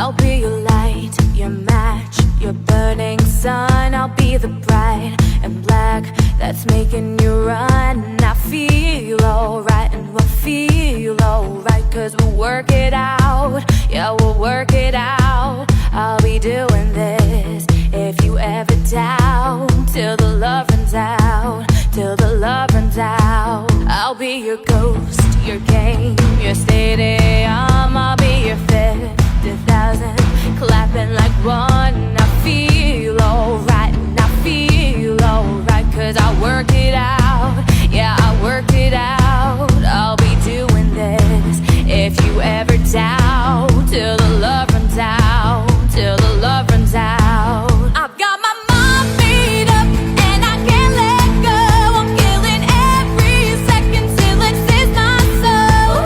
I'll be your light, your match, your burning sun. I'll be the bride and black that's making you run. I feel alright and we'll feel alright, 'cause we'll work it out. Yeah, we'll work it out. I'll be doing this if you ever doubt, till the love runs out, till the love runs out. I'll be your ghost, your game, your stadium. I'll be your 50,000 clapping like one. I feel alright and I feel alright, 'cause I work it out. Yeah, I work it out. I'll be doing this if you ever doubt, till the love runs out, till the love runs out. I've got my mind made up and I can't let go. I'm killing every second till it says my soul.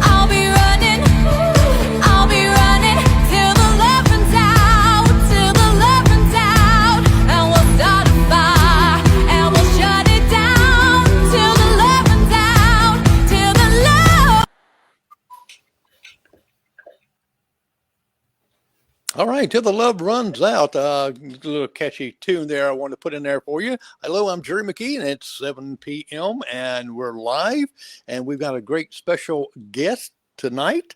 I'll be running till the love runs out, till the love runs out. And we'll start a fire and we'll shut it down, till the love runs out, till the love. All right, till the love runs out. A little catchy tune there I wanted to put in there for you. Hello, I'm Jerry McKee, and it's 7 p.m., and we're live, and we've got a great special guest tonight,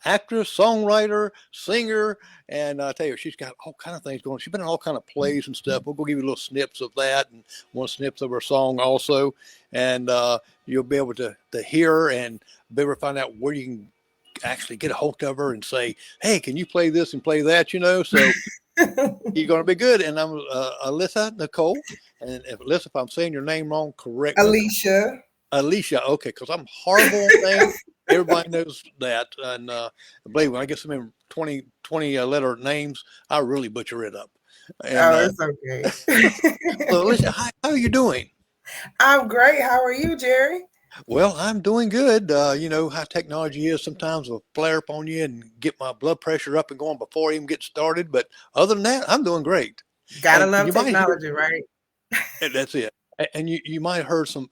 actress, songwriter, singer, and I tell you, she's got all kind of things going. She's been in all kind of plays and stuff. We'll go give you little snips of that, and one snips of her song also, and you'll be able to hear her and be able to find out where you can actually get a hold of her and say, hey, can you play this and play that, so you're going to be good. And I'm Alysia Nicole, and Alysia, if I'm saying your name wrong, correct me. Alysia, okay, because I'm horrible on names. Everybody knows that, and believe me, when I get some in 20 letter names, I really butcher it up. And, it's okay. So Alysia, how are you doing? I'm great. How are you, Jerry? Well, I'm doing good. You know how technology is. Sometimes it'll flare up on you and get my blood pressure up and going before I even get started. But other than that, I'm doing great. Gotta love technology, right? That's it. And you might have heard some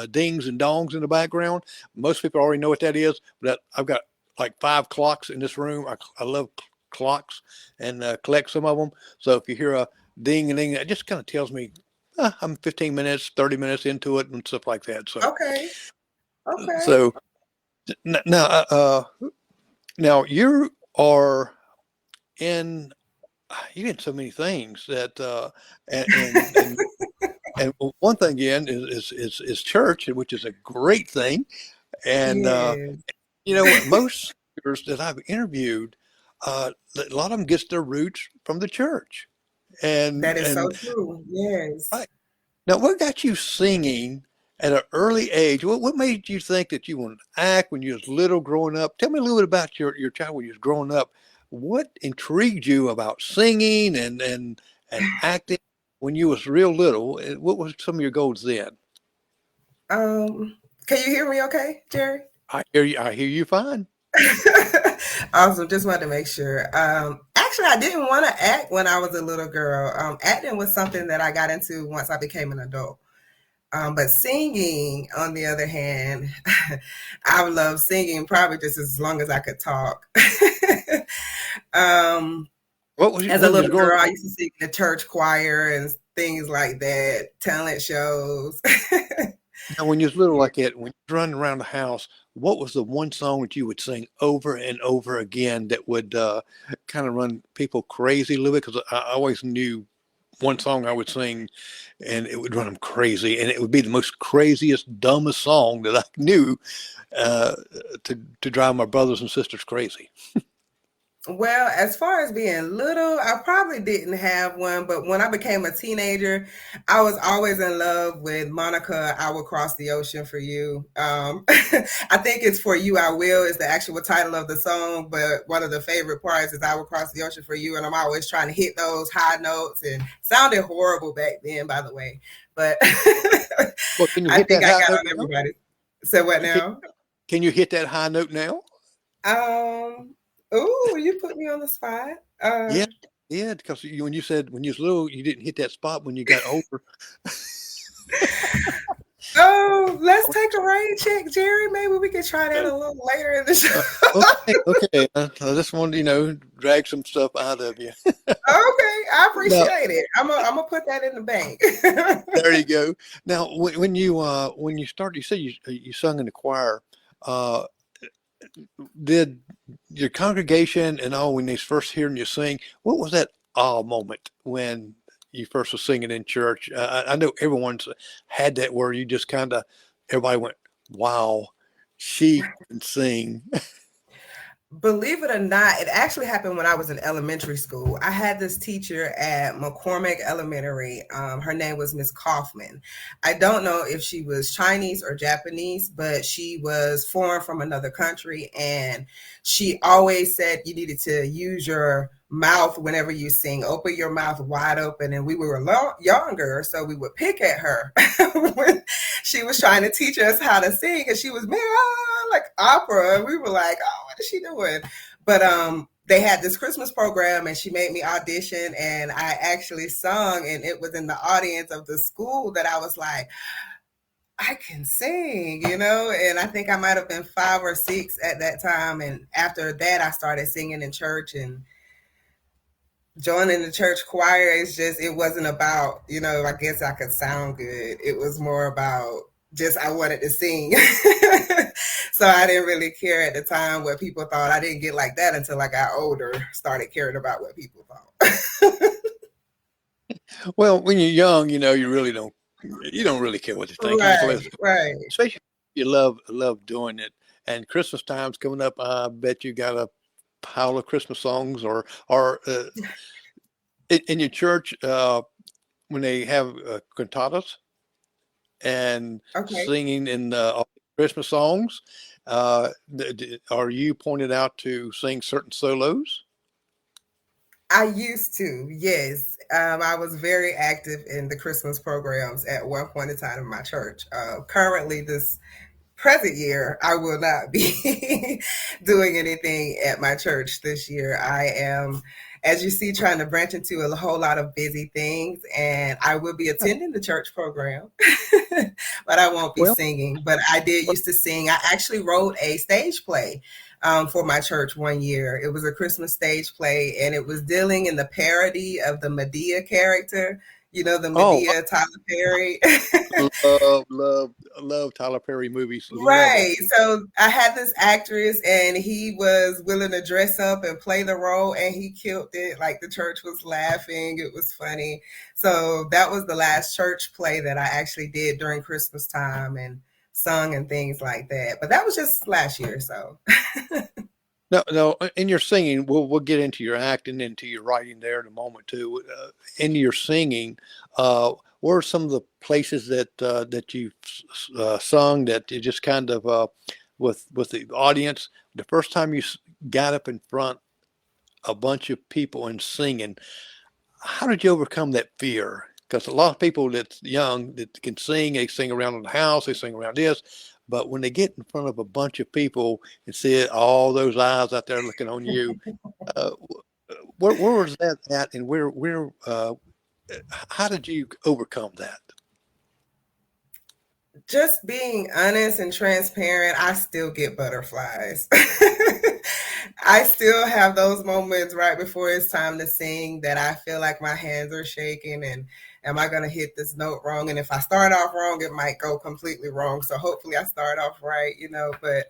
dings and dongs in the background. Most people already know what that is. But I've got like 5 clocks in this room. I love clocks and collect some of them. So if you hear a ding and ding, that just kind of tells me I'm 15 minutes, 30 minutes into it and stuff like that. So okay. So now you are in so many things that and one thing again is church, which is a great thing. And most speakers that I've interviewed, a lot of them gets their roots from the church. And that is so true. Yes. Right. Now, what got you singing at an early age? What made you think that you wanted to act when you was little growing up? Tell me a little bit about your child when you was growing up. What intrigued you about singing and acting when you was real little? What was some of your goals then? Can you hear me okay, Jerry? I hear you fine. Awesome. Just wanted to make sure. Actually, I didn't want to act when I was a little girl. Acting was something that I got into once I became an adult. But singing, on the other hand, I loved singing probably just as long as I could talk. As a little girl, I used to sing in the church choir and things like that, talent shows. Now, when you was little like that, when you was running around the house, what was the one song that you would sing over and over again that would kind of run people crazy a little bit? Because I always knew one song I would sing and it would run them crazy. And it would be the most craziest, dumbest song that I knew to drive my brothers and sisters crazy. Well, as far as being little, I probably didn't have one, but when I became a teenager, I was always in love with Monica, I Will Cross the Ocean for You. I think it's For You I Will is the actual title of the song, but one of the favorite parts is I Will Cross the Ocean for You, and I'm always trying to hit those high notes, and sounded horrible back then, by the way, but well, can you I hit think that I high got note on now? everybody. So what now? Can you hit that high note now? Oh, you put me on the spot. Yeah, because when you said when you was little, you didn't hit that spot when you got older. Oh, let's take a rain check, Jerry. Maybe we can try that a little later in the show. Okay, okay. I just wanted to, drag some stuff out of you. Okay, I Now, appreciate it. I'm gonna put that in the bank. there you go. Now, when you started, you said you sung in the choir. Uh, did your congregation and all, when they first hearing you sing, what was that moment when you first was singing in church? I know everyone's had that where you just kind of, everybody went, wow, she can sing. Believe it or not, it actually happened when I was in elementary school. I had this teacher at McCormick Elementary. Her name was Miss Kaufman. I don't know if she was Chinese or Japanese, but she was foreign from another country. And she always said you needed to use your mouth whenever you sing. Open your mouth wide open. And we were younger, so we would pick at her when she was trying to teach us how to sing. And she was, man, like opera. And we were like, oh, what is she doing? But they had this Christmas program and she made me audition, and I actually sung, and it was in the audience of the school that I was like, I can sing, and I think I might have been 5 or 6 at that time. And after that, I started singing in church and joining the church choir. It wasn't about, I guess I could sound good. It was more about just, I wanted to sing. So I didn't really care at the time what people thought. I didn't get like that until I got older, started caring about what people thought. Well, when you're young, you don't really care what they think. You just Right, listen. right. Especially if you love doing it. And Christmas time's coming up. I bet you got a pile of Christmas songs, or in your church when they have cantatas and Okay. singing in Christmas songs. Are you pointed out to sing certain solos? I used to, yes. I was very active in the Christmas programs at one point in time in my church. Currently, this present year, I will not be doing anything at my church this year. I am, as you see, trying to branch into a whole lot of busy things, and I will be attending the church program, but I won't be Well, singing. But I did used to sing. I actually wrote a stage play for my church one year. It was a Christmas stage play, and it was dealing in the parody of the Medea character. The oh, Medea Tyler Perry. love Tyler Perry movies. Love them. Right. So I had this actress, and he was willing to dress up and play the role, and he killed it. Like, the church was laughing. It was funny. So that was the last church play that I actually did during Christmas time and sung and things like that. But that was just last year. So No. In your singing, we'll get into your acting, into your writing there in a moment too. In your singing, what are some of the places that you've sung that you just kind of with the audience? The first time you got up in front a bunch of people and singing, how did you overcome that fear? Because a lot of people that's young that can sing, they sing around in the house, they sing around this, but when they get in front of a bunch of people and see all those eyes out there looking on you, uh, where was that at, and how did you overcome that? just being honest and transparent, I still get butterflies. I still have those moments right before it's time to sing that I feel like my hands are shaking, and am I going to hit this note wrong? And if I start off wrong, it might go completely wrong. So hopefully I start off right, but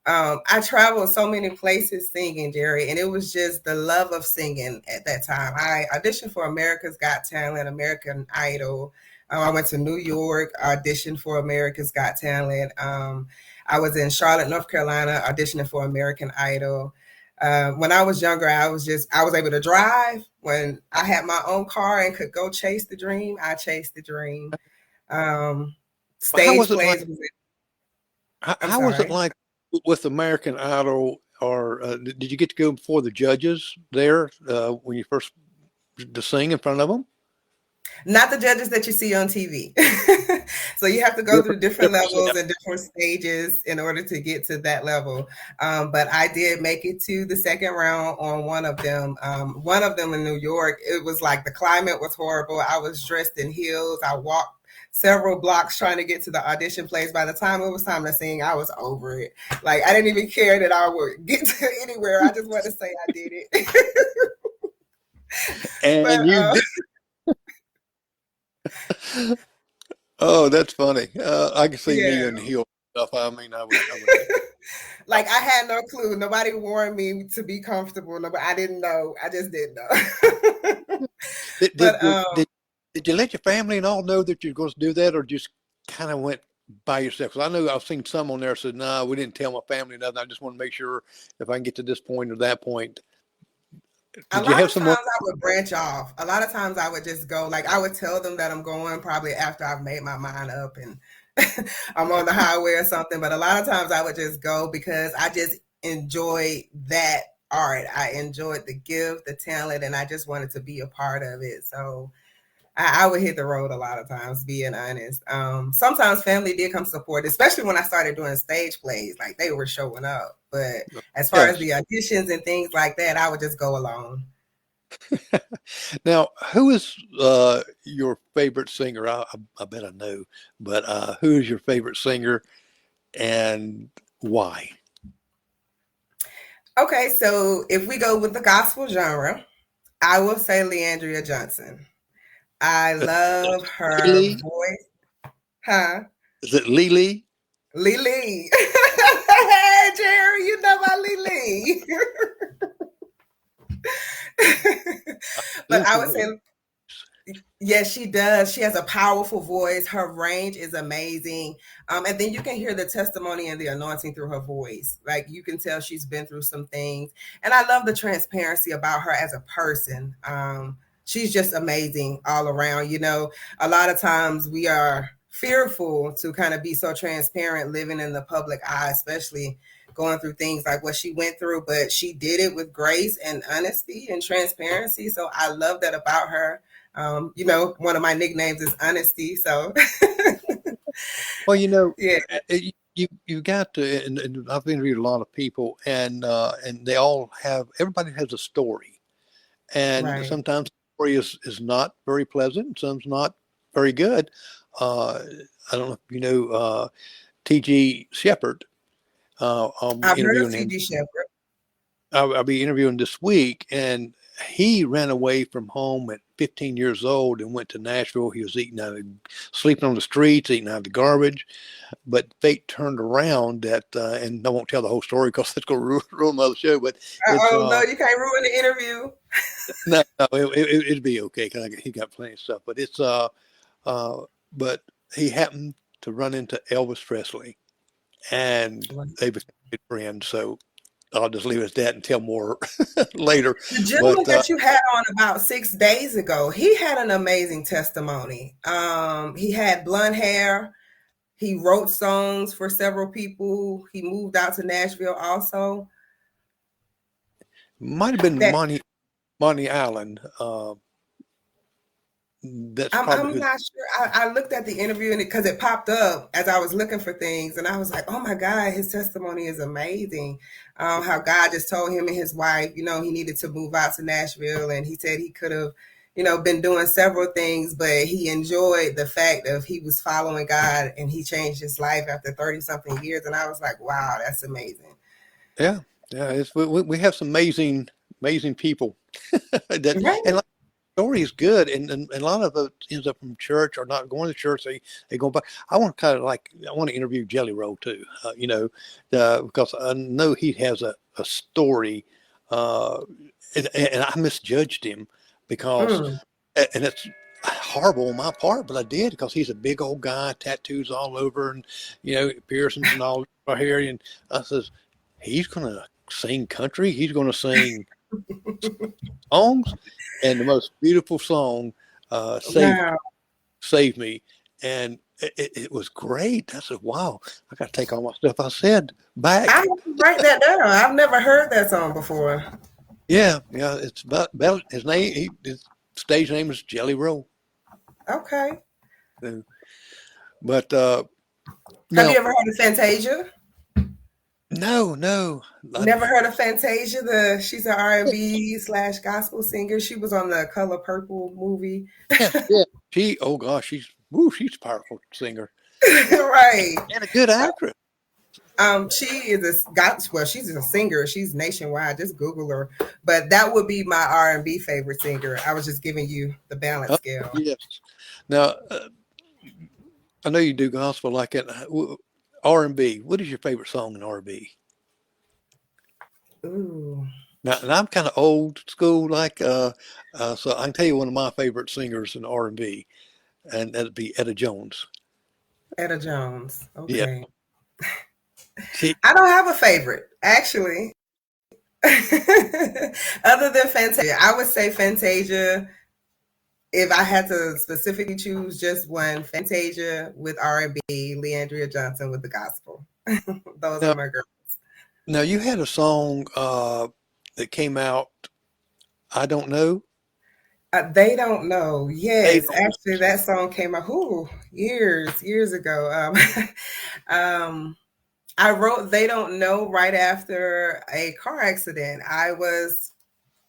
I traveled so many places singing, Jerry, and it was just the love of singing at that time. I auditioned for America's Got Talent, American Idol. I went to New York, auditioned for America's Got Talent. I was in Charlotte, North Carolina, auditioning for American Idol. When I was younger, I was able to drive. When I had my own car and could go chase the dream, I chased the dream. How Stage was it like? plays. I'm How was it sorry. like with American Idol? Or did you get to go before the judges there when you first to sing in front of them? Not the judges that you see on TV. So you have to go through different Different levels setup. and different stages in order to get to that level. But I did make it to the second round on one of them. One of them in New York, it was like the climate was horrible. I was dressed in heels. I walked several blocks trying to get to the audition place. By the time it was time to sing, I was over it. Like, I didn't even care that I would get to anywhere. I just wanted to say I did it. But And you did. Oh, that's funny. I can see me yeah. in heel stuff. I mean, I would. Like, I had no clue. Nobody warned me to be comfortable. No, but I didn't know. I just didn't know. Did, But did you let your family and all know that you're going to do that, or just kind of went by yourself? Because I know I've seen some on there said, "No, we didn't tell my family nothing. I just want to make sure if I can get to this point or that point." a Did you lot have of someone? times I would branch off. A lot of times I would just go. Like, I would tell them that I'm going probably after I've made my mind up and I'm on the highway or something. But a lot of times I would just go because I just enjoy that art. I enjoyed the gift, the talent, and I just wanted to be a part of it. So I would hit the road a lot of times, being honest. Sometimes family did come support, especially when I started doing stage plays. Like, they were showing up. But as far as Yes. the auditions and things like that, I would just go alone. Now, who is your favorite singer? I bet I know, but who is your favorite singer and why? Okay, so if we go with the gospel genre, I will say Leandria Johnson. I love her Lily? voice. Huh? Is it Lily? Lily. Hey, Jerry, you know my Lily. But I would say, yes, she does. She has a powerful voice. Her range is amazing. And then you can hear the testimony and the anointing through her voice. Like, you can tell she's been through some things. And I love the transparency about her as a person. She's just amazing all around. You know, a lot of times we are fearful to kind of be so transparent living in the public eye, especially going through things like what she went through, but she did it with grace and honesty and transparency. So I love that about her. You know, one of my nicknames is Honesty. So Well, you know, yeah, you got to, and I've interviewed a lot of people, and they all have, everybody has a story, and right. sometimes the story is not very pleasant, some's not very good. Uh, I don't know if you know T.G. Shepard. I'm I've heard of interviewing him. T.G. Shepherd. I'll be interviewing this week, and he ran away from home at 15 years old and went to Nashville. He was sleeping on the streets, eating out of the garbage. But fate turned around that, and I won't tell the whole story because that's going to ruin my other show. But it's Oh, no, you can't ruin the interview. no, it'd be okay because he got plenty of stuff. But it's but he happened to run into Elvis Presley, and they became good friends. So I'll just leave it at that and tell more later. The gentleman But that you had on about 6 days ago, he had an amazing testimony. He had blonde hair. He wrote songs for several people. He moved out to Nashville also. might have been That Monty Allen. That's probably I'm who. not sure. I looked at the interview and because it popped up as I was looking for things, and I was like, "Oh my God, his testimony is amazing." How God just told him and his wife, you know, he needed to move out to Nashville, and he said he could have, you know, been doing several things, but he enjoyed the fact of he was following God, and he changed his life after 30 something years. And I was like, "Wow, that's amazing." Yeah, yeah. We have some amazing people that, Right. and like, the story is good, and a lot of it ends up from church or not going to church. They go back. I want to I want to interview Jelly Roll too. You know, because I know he has a story, uh, and I misjudged him because, Mm. and it's horrible on my part, but I did because he's a big old guy, tattoos all over, and you know piercings and all right here. And I says he's gonna sing country. He's gonna sing songs, and the most beautiful song, Wow. Save Me," and it was great. I said, "Wow, I got to take all my stuff I said I back." have to write that down. I've never heard that song before. Yeah, yeah. It's about his name. His stage name is Jelly Roll. Okay. But Have you now, ever heard of Fantasia? no, Never heard of Fantasia? She's an R&B / gospel singer. She was on the Color Purple movie. yeah. Oh gosh, she's woo, she's a powerful singer Right. and a good actress. She is she's a singer. She's nationwide. Just Google her. But that would be my R&B favorite singer. I was just giving you the balance Oh, scale. yes. Now, I know you do gospel like it. R&B. What is your favorite song in R&B? Ooh, Now, and I'm kind of old school, so I can tell you one of my favorite singers in R&B, and that'd be Etta Jones. Etta Jones. Yeah, Okay. she. I don't have a favorite, actually. Other than Fantasia, I would say Fantasia. If I had to specifically choose just one, Fantasia with R&B, Leandria Johnson with the gospel. Those are Now, my girls. now you had a song that came out. I don't know. They don't know. They Yes, don't. actually, that song came out years ago. Um, I wrote "They Don't Know" right after a car accident. I was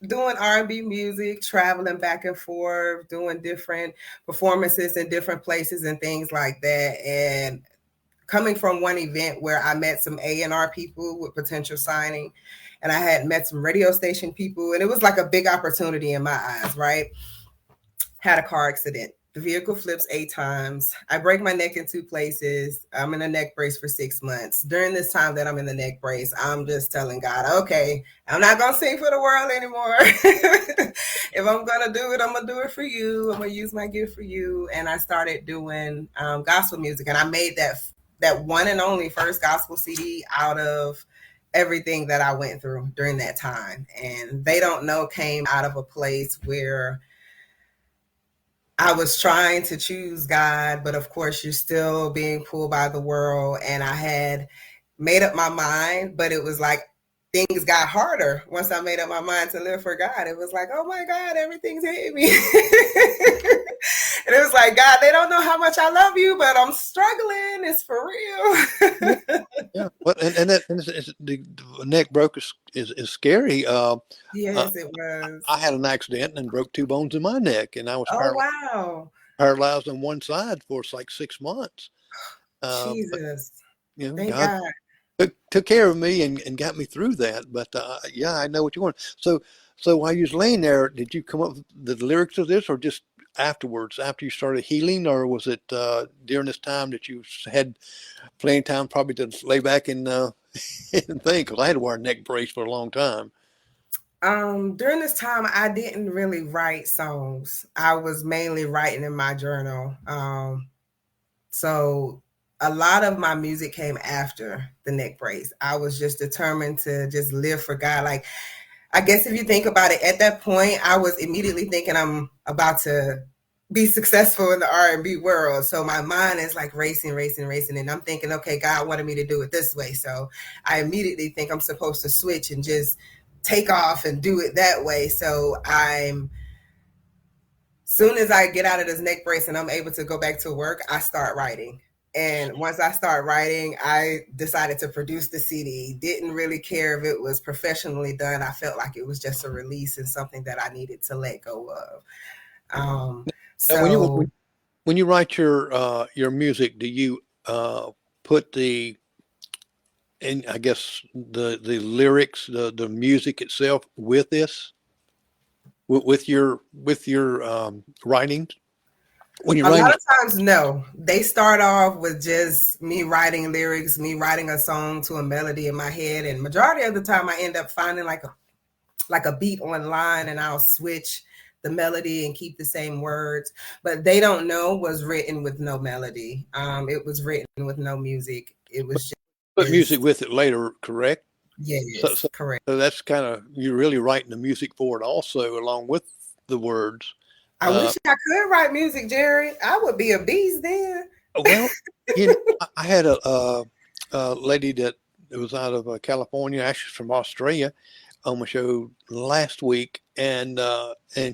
doing R&B music, traveling back and forth, doing different performances in different places and things like that. And coming from one event where I met some A&R people with potential signing, and I had met some radio station people, and it was like a big opportunity in my eyes, right? Had a car accident. The vehicle flips 8 times. I break my neck in 2 places. I'm in a neck brace for 6 months. During this time that I'm in the neck brace, I'm just telling God, okay, I'm not going to sing for the world anymore. If I'm going to do it, I'm going to do it for you. I'm going to use my gift for you. And I started doing gospel music. And I made that one and only first gospel CD out of everything that I went through during that time. And They Don't Know came out of a place where I was trying to choose God, but of course, you're still being pulled by the world. And I had made up my mind, but it was like things got harder once I made up my mind to live for God. It was like, oh my God, everything's hitting me. And it was like, God, they don't know how much I love you, but I'm struggling. It's for real. Yeah. Well, the neck broke is scary. Yes, it was. I had an accident and broke 2 bones in my neck, and I was Oh, wow. paralyzed on one side for like 6 months. But Jesus. Thank God God. took care of me and got me through that. But yeah, I know what you want. So while you was laying there, did you come up with the lyrics of this, or just afterwards, after you started healing, or was it during this time that you had plenty of time probably to lay back and and think? Because I had to wear a neck brace for a long time. During this time, I didn't really write songs. I was mainly writing in my journal. So a lot of my music came after the neck brace. I was just determined to just live for God. Like, I guess if you think about it, at that point, I was immediately thinking I'm about to be successful in the R&B world. So my mind is like racing. And I'm thinking, okay, God wanted me to do it this way. So I immediately think I'm supposed to switch and just take off and do it that way. So soon as I get out of this neck brace and I'm able to go back to work, I start writing. And once I start writing, I decided to produce the CD. Didn't really care if it was professionally done. I felt like it was just a release and something that I needed to let go of. And So when you write your music, do you put I guess the lyrics, the music itself with this, with your writing? When you're a lot writing, of times, no. They start off with just me writing lyrics, me writing a song to a melody in my head, and majority of the time, I end up finding like a beat online, and I'll switch the melody and keep the same words. But They Don't Know was written with no melody. It was written with no music. It was put music just with it later, correct? So, yes, so, correct. so that's kind of, you're really writing the music for it also, along with the words. I Uh, wish I could write music, Jerry. I would be a beast then. well, I had a lady that was out of California, actually from Australia, on my show last week, and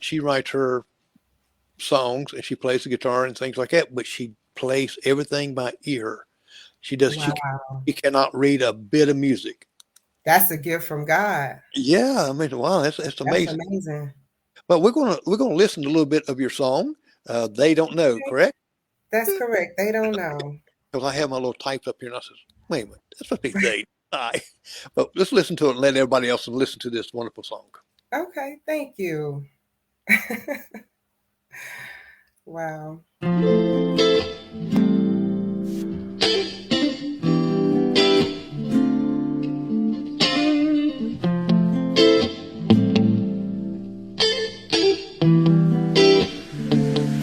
she writes her songs and she plays the guitar and things like that, but she plays everything by ear. She does. Wow, She cannot read a bit of music. that's a gift from God. Yeah, I mean, wow, that's That's amazing. amazing. But we're gonna listen to a little bit of your song. They don't know, correct? That's correct. They don't know. Because I have my little types up here, and I says, wait a minute, that's what they say. All right. But let's listen to it and let everybody else listen to this wonderful song. Okay, thank you. Wow.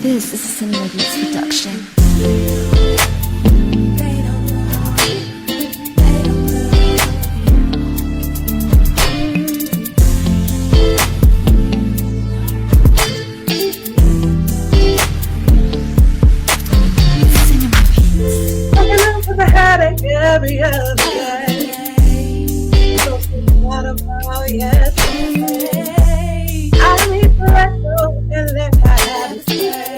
This is a Cinema Beats production. Every other day, so what about yesterday? I need to let go and let God have His way.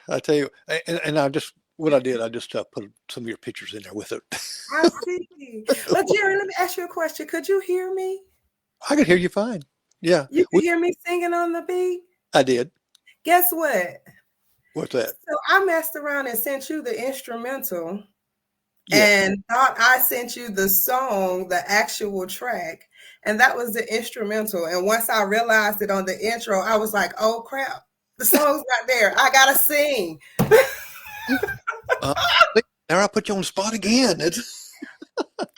I tell you, and I just what I did, I just put some of your pictures in there with it. I see. But Jerry, let me ask you a question. Could you hear me? I could hear you fine. Yeah, You could hear me singing on the beat? I did. Guess what? What's that? So I messed around and sent you the instrumental Yeah. and thought I sent you the song, the actual track, and that was the instrumental. And once I realized it on the intro, I was like, oh crap, the song's not there. I gotta sing. There I put you on the spot again.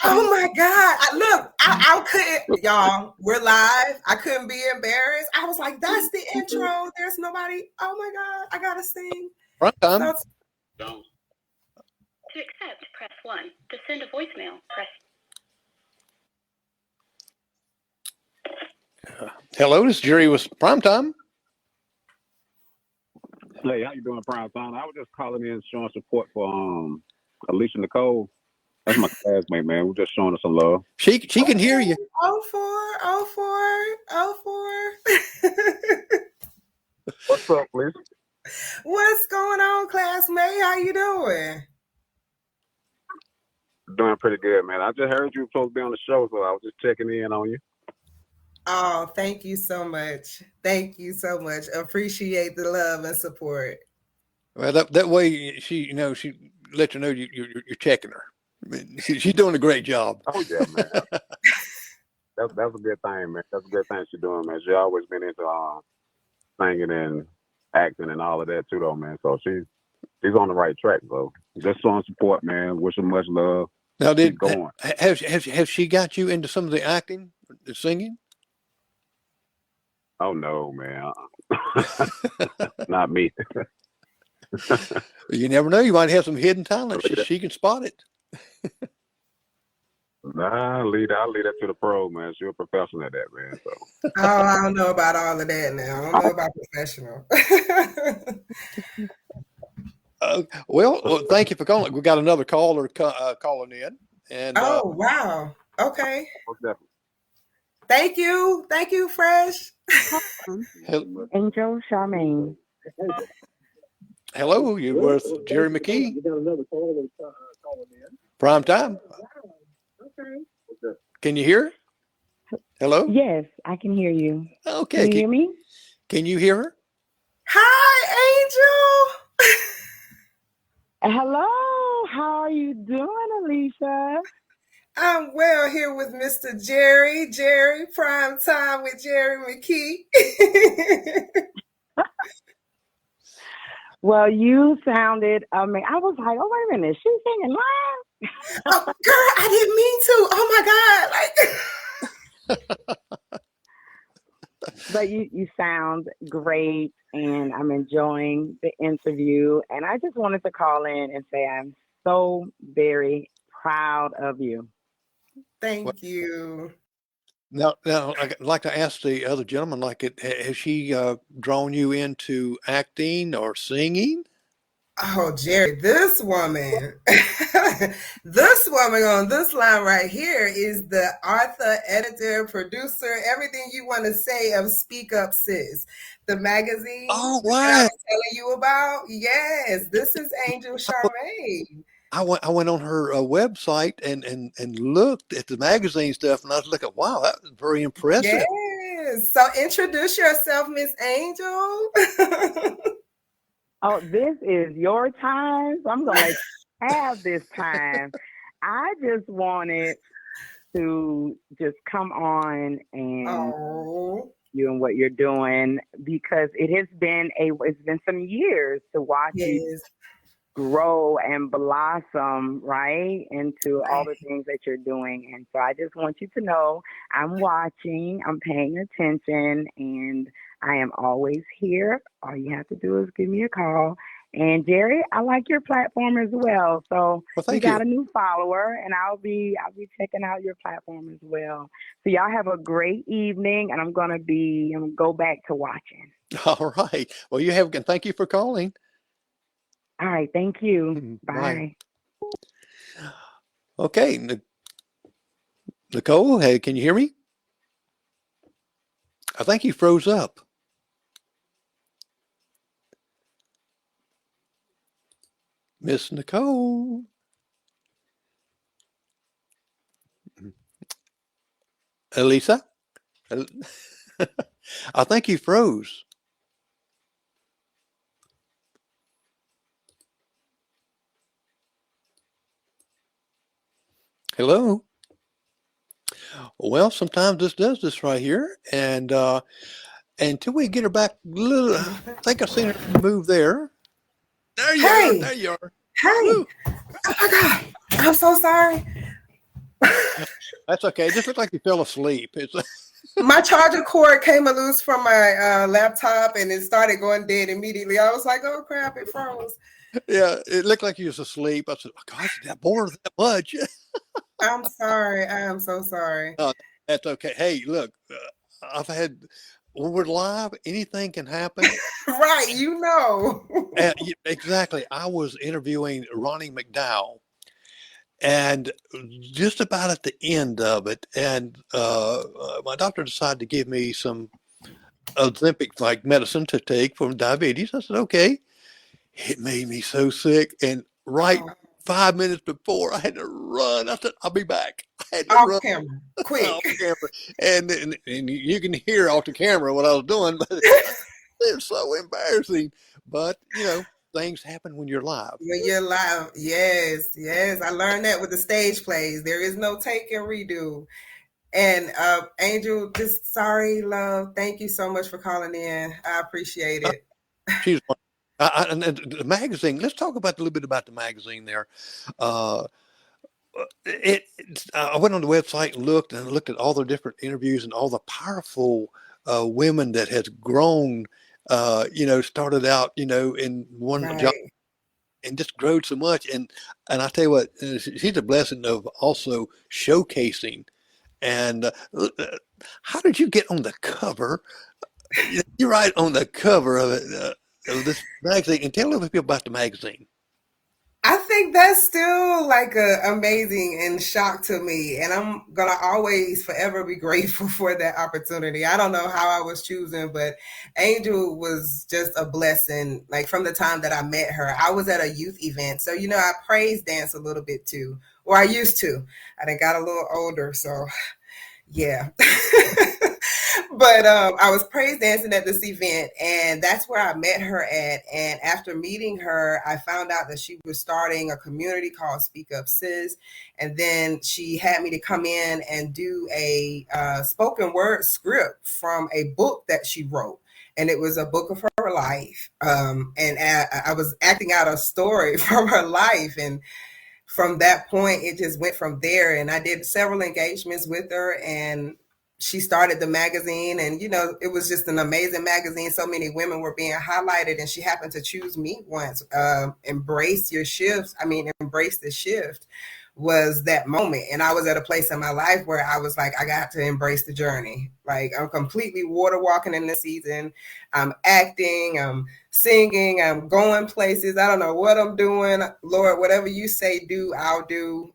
Oh my God. Look, I couldn't, y'all, we're live. I couldn't be embarrassed. I was like, that's the intro. There's nobody. Oh my God, I gotta sing. Front time. Don't. To accept, press 1. To send a voicemail, press. Hello, this is Jerry with Primetime. Hey, how you doing, Primetime? I was just calling in showing support for Alysia Nicole. That's my classmate, man. We're just showing her some love. She can hear you. 04. What's up, please? What's going on, classmate? How you doing? Doing pretty good, man. I just heard you were supposed to be on the show, so I was just checking in on you. Oh, thank you so much. Thank you so much. Appreciate the love and support. Well, that way she let you know you're checking her. I mean, she's doing a great job. Oh yeah, man. That's a good thing, man. That's a good thing she's doing, man. She always been into singing and acting and all of that too, though, man. So she's on the right track, though. Just showing support, man. Wish her much love. Now, Keep going. Have she got you into some of the acting, the singing? Oh no, man. Not me. You never know. You might have some hidden talent. She can spot it. Nah, I'll leave that to the pro, man. She's a professional at that, man. So. Oh, I don't know about all of that now. I don't know about professional. Well, thank you for calling. We got another caller calling in. And oh, wow. Okay. Most definitely. Thank you, Fresh. Angel Charmaine. Hello, you're with Jerry McKee. Prime time. Can you hear? Hello? Yes, I can hear you. Okay. Can you hear me? Can you hear her? Hi, Angel. Hello. How are you doing, Alysia? I'm well here with Mr. Jerry. Prime time with Jerry McKee. Well, you sounded, I was like, oh, wait a minute. She's singing live? Oh, girl, I didn't mean to. Oh my God. Like But you sound great, and I'm enjoying the interview. And I just wanted to call in and say I'm so very proud of you. Well, thank you. now, I'd like to ask the other gentleman, like, has she drawn you into acting or singing? Oh, Jerry, this woman, this woman on this line right here is the author, editor, producer, everything you want to say of Speak Up Sis, the magazine Oh, that I wow. was telling you about. Yes, this is Angel Charmaine. I went on her website and looked at the magazine stuff, and I was looking, wow, that was very impressive. Yes. So introduce yourself, Miss Angel. Oh, this is your time. So I'm going to let you have this time. I just wanted to just come on and Oh, you and what you're doing because it's been some years to watch you yes. grow and blossom right into all Right. the things that you're doing. And so I just want you to know I'm watching, I'm paying attention, and I am always here. All you have to do is give me a call. And Jerry, I like your platform as well. So Well, you thank got you. a new follower, and I'll be checking out your platform as well. So y'all have a great evening, and I'm gonna go back to watching. All right. Well, you have, and thank you for calling. All right, thank you. Bye. Bye. Okay, Nicole, hey, can you hear me? I think you froze up. Miss Nicole. Elisa? I think you froze. Hello? Well, sometimes this does this right here. And until we get her back, little, I think I seen her move there. There you are. Hey, There you are. hey. Woo. Oh my God. I'm so sorry. That's okay. It just looked like you fell asleep. It's My charger cord came loose from my laptop and it started going dead immediately. I was like, oh crap, it froze. yeah, it looked like you was asleep. I said, oh, gosh, did I bore her that much? I'm sorry. I am so sorry. No, that's okay. Hey, look, I've had when we're live, anything can happen. Right, you know. Exactly. I was interviewing Ronnie McDowell, and just about at the end of it, and my doctor decided to give me some Ozempic like medicine to take for diabetes. I said, okay. It made me so sick, and right Oh, 5 minutes before, I had to run. I said, I'll be back. I had to off run camera, quick. off camera, and you can hear off the camera what I was doing, but it's so embarrassing. But things happen when you're live. When you're live, yes, yes. I learned that with the stage plays. There is no take and redo. And Angel, just sorry, love. Thank you so much for calling in. I appreciate Uh, it. She's and the magazine. Let's talk about a little bit about the magazine there. Uh, I went on the website and looked at all the different interviews and all the powerful women that has grown. Started out, in one job Right. and just growed so much. And I tell you what, she's a blessing of also showcasing. And how did you get on the cover? You're right on the cover of it, of this magazine. And tell a little bit about the magazine. I think that's still like amazing and shock to me. And I'm going to always forever be grateful for that opportunity. I don't know how I was choosing, but Angel was just a blessing. Like from the time that I met her, I was at a youth event. So, I praise dance a little bit too, or I used to. I done got a little older. So yeah. But I was praise dancing at this event, and that's where I met her at. And after meeting her, I found out that she was starting a community called Speak Up Sis. And then she had me to come in and do a spoken word script from a book that she wrote. And it was a book of her life. And I was acting out a story from her life. And from that point, it just went from there. And I did several engagements with her, and she started the magazine. And, you know, it was just an amazing magazine. So many women were being highlighted, and she happened to choose me once. Embrace your shifts. I mean, embrace the shift was that moment. And I was at a place in my life where I was like, I got to embrace the journey. Like, I'm completely water walking in this season. I'm acting, I'm singing, I'm going places. I don't know what I'm doing. Lord, whatever you say do, I'll do.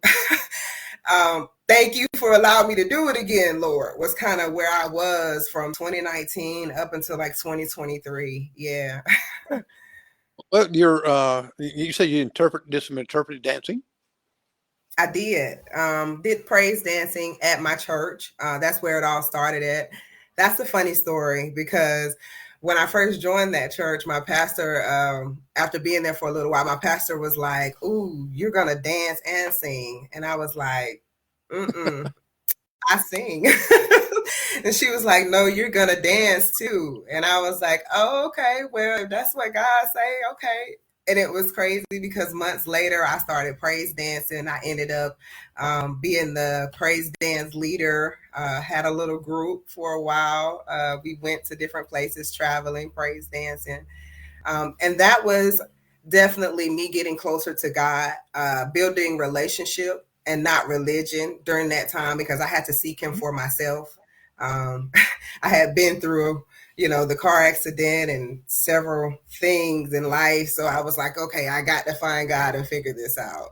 Thank you for allowing me to do it again, Lord, was kind of where I was from 2019 up until like 2023. Yeah. Well, you say you did some interpretive dancing? I did praise dancing at my church. That's where it all started at. That's a funny story because when I first joined that church, my pastor, after being there for a little while, my pastor was like, "Ooh, you're going to dance and sing." And I was like, I sing. And she was like, "No, you're going to dance too." And I was like, "Oh, okay. Well, if that's what God say, okay." And it was crazy because months later, I started praise dancing. I ended up being the praise dance leader, had a little group for a while. We went to different places, traveling, praise dancing. And that was definitely me getting closer to God, building relationship and not religion during that time, because I had to seek him for myself. I had been through, you know, the car accident and several things in life. So I was like, okay, I got to find God and figure this out.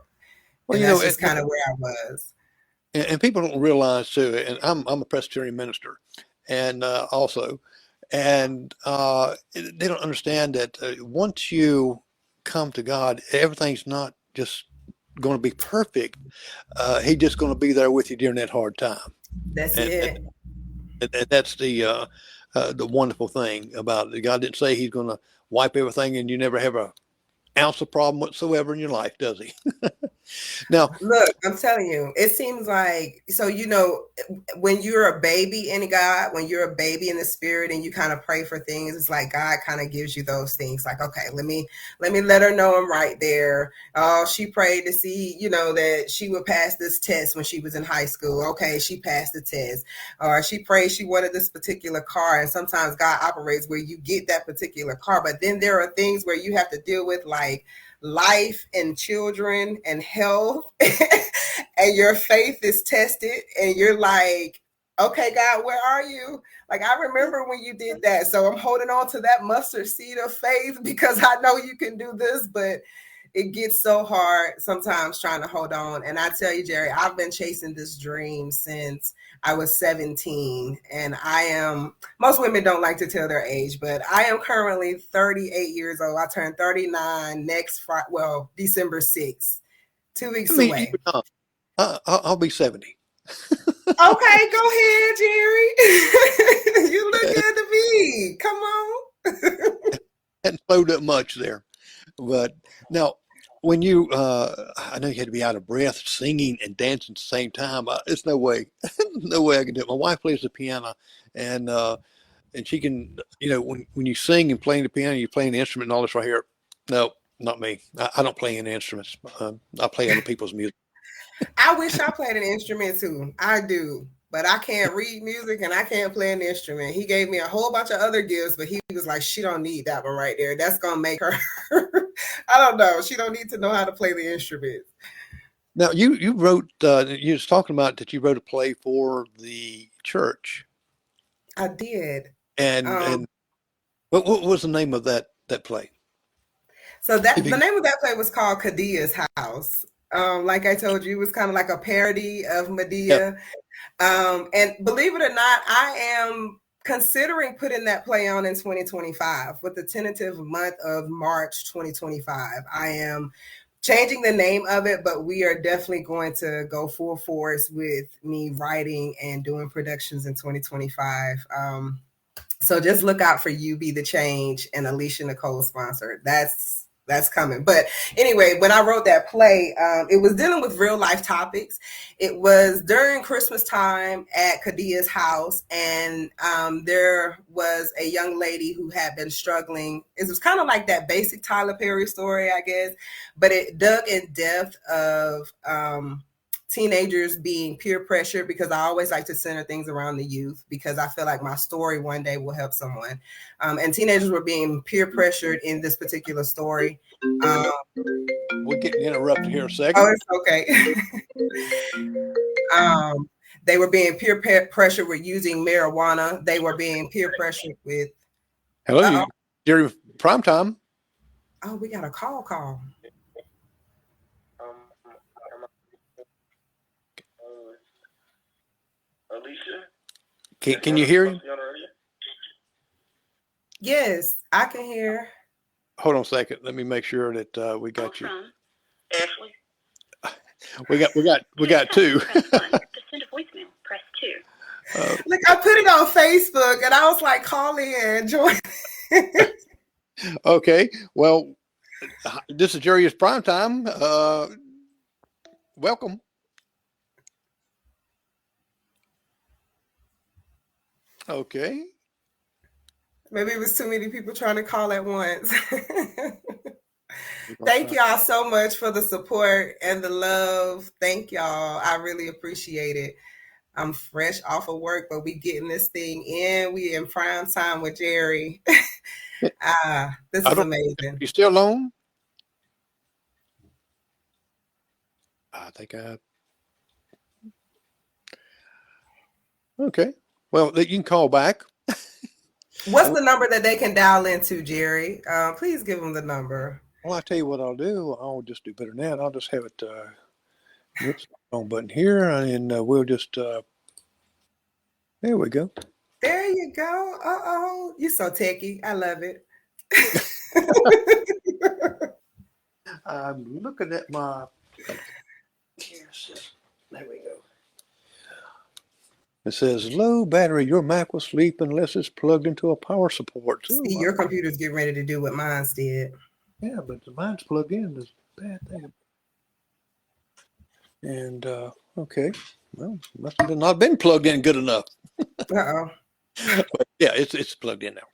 Well, And that's just kind of where I was. and people don't realize too, and I'm a Presbyterian minister, and also, and they don't understand that once you come to God, everything's not just going to be perfect. He's just going to be there with you during that hard time, That's and, it. and that's the wonderful thing about it. God didn't say He's going to wipe everything, and you never have a ounce of problem whatsoever in your life, does He? Now, Look, I'm telling you, it seems like, so, you know, when you're a baby in God, when you're a baby in the spirit and you kind of pray for things, it's like God kind of gives you those things like, okay, let me let her know I'm right there. Oh, she prayed to see, you know, that she would pass this test when she was in high school. Okay, she passed the test. Or she prayed she wanted this particular car. And sometimes God operates where you get that particular car. But then there are things where you have to deal with like life and children and health and your faith is tested and you're like, okay, God, where are you? Like, I remember when you did that. So I'm holding on to that mustard seed of faith because I know you can do this, but it gets so hard sometimes trying to hold on. And I tell you, Jerry, I've been chasing this dream since I was 17. And most women don't like to tell their age, but I am currently 38 years old. I turn 39 next Friday, December 6th, 2 weeks I mean, away. I'll be 70. Okay, go ahead, Jerry. You look good to me. Come on. Hadn't slowed up much there. But now, when I know you had to be out of breath singing and dancing at the same time. It's no way, no way I can do it. My wife plays the piano, and she can, you know, when you sing and playing the piano, you're playing the instrument and all this right here. No, not me. I don't play any instruments. I play other people's music. I wish I played an instrument too. I do. But I can't read music and I can't play an instrument. He gave me a whole bunch of other gifts, but he was like, she don't need that one right there. That's going to make her, I don't know. She don't need to know how to play the instrument. Now, you wrote, you was talking about that you wrote a play for the church. I did. And what was the name of that play? So the name of that play was called Kadia's House. Like I told you, it was kind of like a parody of Medea. Yep. And believe it or not, I am considering putting that play on in 2025 with the tentative month of March 2025. I am changing the name of it, but we are definitely going to go full force with me writing and doing productions in 2025. So just look out for You Be the Change and Alysia Nicole sponsored. That's that's coming. But anyway, when I wrote that play, it was dealing with real life topics. It was during Christmas time at Kadia's house, and there was a young lady who had been struggling. It was kind of like that basic Tyler Perry story, I guess, but it dug in depth of teenagers being peer pressured, because I always like to center things around the youth, because I feel like my story one day will help someone. And teenagers were being peer pressured in this particular story. We're getting interrupted here a second. Oh, it's okay. They were being peer pressured with using marijuana. They were being peer pressured with. Hello, Jerry, primetime. Oh, we got a call. Alysia, Can you hear him? Yes, I can hear. Hold on a second. Let me make sure that we got you. Ashley. We got two. Press 1. To send a voicemail, press 2. Look, I put it on Facebook, and I was like, call in, join. Okay. Well, this is Jerry's primetime. Welcome. Okay. Maybe it was too many people trying to call at once. Thank y'all so much for the support and the love. Thank y'all. I really appreciate it. I'm fresh off of work, but we getting this thing in. We in prime time with Jerry. This is amazing. You still alone? I think okay. Well, you can call back. What's the number that they can dial into, Jerry? Please give them the number. Well, I'll tell you what I'll do. I'll just do better than that. I'll just have it, whoops, wrong button here, and we'll just, there we go. There you go. Uh-oh. You're so techie. I love it. I'm looking at my, there we go. It says, low battery, your Mac will sleep unless it's plugged into a power support. See, your computer's getting ready to do what mine did. Yeah, but mine's plugged in. That's a bad thing. And, okay. Well, must have not been plugged in good enough. Uh-oh. But yeah, it's plugged in now.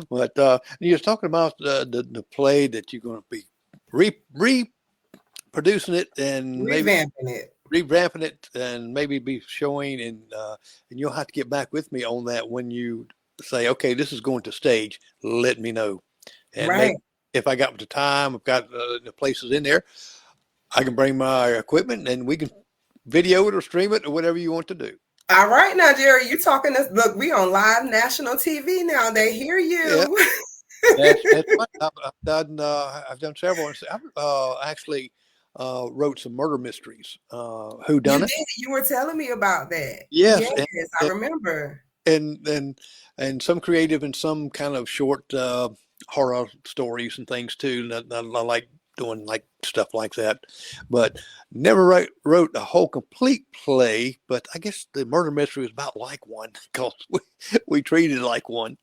But you was talking about the play that you're going to be reproducing it and revamping it and maybe be showing, and you'll have to get back with me on that when you say, okay, this is going to stage. Let me know. And right. If I got the time, I've got the places in there, I can bring my equipment and we can video it or stream it or whatever you want to do. All right, now, Jerry, you talking to, look, we on live national TV now. They hear you. Yeah. That's right. I've done several. I've actually wrote some murder mysteries. Who done it? You were telling me about that. Yes, I remember. And some creative and some kind of short horror stories and things too. I like doing like stuff like that, but never wrote a whole complete play. But I guess the murder mystery was about like one, because we treated it like one.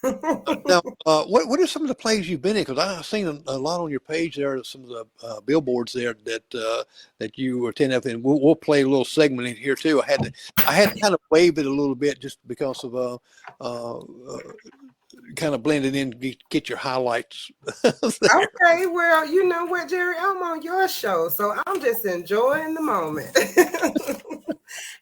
Now, what are some of the plays you've been in? Because I've seen a lot on your page there. Some of the billboards there that you were attending, and we'll play a little segment in here too. I had to kind of wave it a little bit just because of kind of blend it in, get your highlights. Okay, well, you know what, Jerry, I'm on your show, so I'm just enjoying the moment.